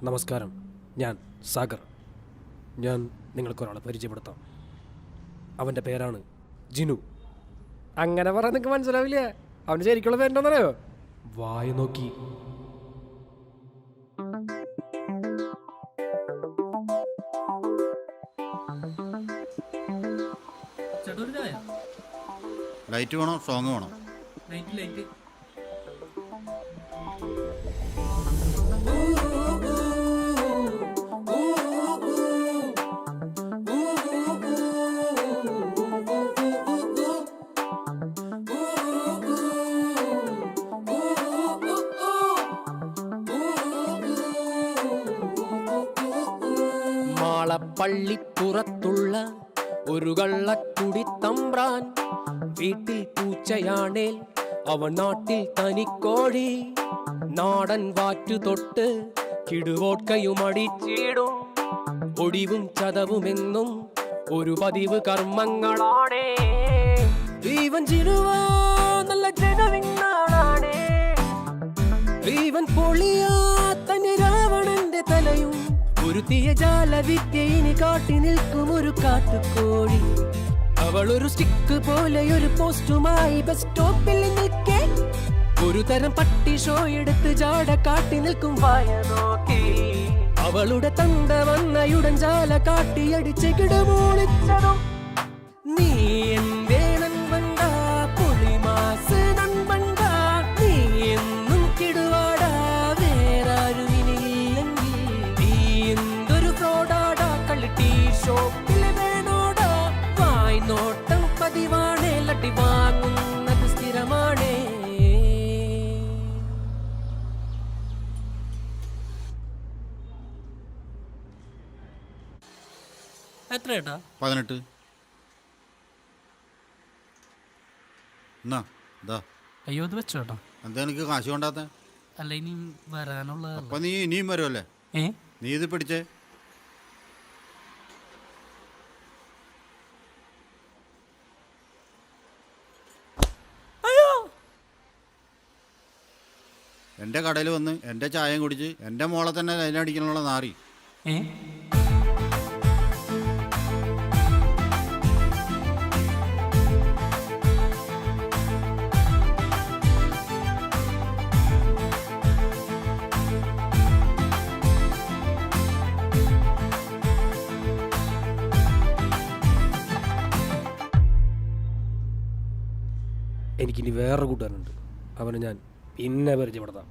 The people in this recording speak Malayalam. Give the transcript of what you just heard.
നമസ്കാരം, ഞാൻ സാഗർ. ഞാൻ നിങ്ങൾക്കൊരാളെ പരിചയപ്പെടുത്താം. അവൻ്റെ പേരാണ് ജിനു. അങ്ങനെ പറയാൻ നിങ്ങൾക്ക് മനസ്സിലാവില്ല. അവൻ്റെ ശരിക്കുള്ള പേരെന്താണെന്നറിയോ? വായ നോക്കി. ലൈറ്റ് വേണോ സോങ് വേണോ? മാളപ്പള്ളിപ്പുറത്തുള്ള ഒരു കള്ളക്കുടി തമ്പ്രാൻ, വീട്ടിൽ പൂച്ചയാണേൽ അവൻ നാട്ടിൽ തനിക്കോഴി. നാടൻ വാറ്റു തൊട്ട് കിടുവോട്കയും അടിച്ചിടും. ഒടിവും ചതവുമെന്നും ഒരു പതിവ് കർമ്മങ്ങളാണേ. ഇവൻ ചിരുവാ നല്ല ജനവിന്നാളാണേ. ഇവൻ പൊളിയാ തന്നെ രാവണന്റെ തലയും ഒരു തീയജാല വിദ്യയിനി കാട്ടി നിൽക്കും ഒരു കാട്ടുകോഴി. അവൾ ഒരു സ്റ്റിക്ക് പോലെ ഒരു പോസ്റ്റുമായി ബസ് സ്റ്റോപ്പിൽ നിൽക്കേ. ഒരു തരം പട്ടി ഷോ എടുത്ത് ജാട കാട്ടി നിൽക്കും വായ നോക്കി. അവളുടെ തന്ത വന്നയുടൻ ജാല കാട്ടിയടിച്ച് കിടമൂളിച്ചതും. നീ എന്തേ നൻപണ്ട പുളിമാസ് നൻപണ്ട, നീ എന്നും കിടുവാടാ വേറാരും ഇനിയില്ലെങ്കിൽ. നീ എന്തൊരു ഫ്രോഡാടാ കള്ളി ടീ ഷോപ്പിൽ വേണോടാ. വായ് നോട്ടം പതിവാണേ, ലട്ടി വാങ്ങുന്നത് സ്ഥിരമാണേ. എത്ര ഏട്ടാ? 18. എന്നാ ഇതാ. അയ്യോ ഇത് വെച്ചോ ഏട്ടാ. എന്താ എനിക്ക് കാശ് കൊണ്ടാത്ത? അല്ല ഇനിയും വരാനുള്ള. അപ്പൊ നീ ഇനിയും വരുമല്ലേ? നീ ഇത് പിടിച്ചേ. എൻ്റെ കടയിൽ വന്ന് എൻ്റെ ചായയും കുടിച്ച് എൻ്റെ മോളെ തന്നെ ലൈനടിക്കാനുള്ള നാറി. എനിക്കിനി വേറൊരു കൂട്ടുകാരുണ്ട്. അവനെ ഞാൻ പിന്നെ പരിചയപ്പെടുത്താം.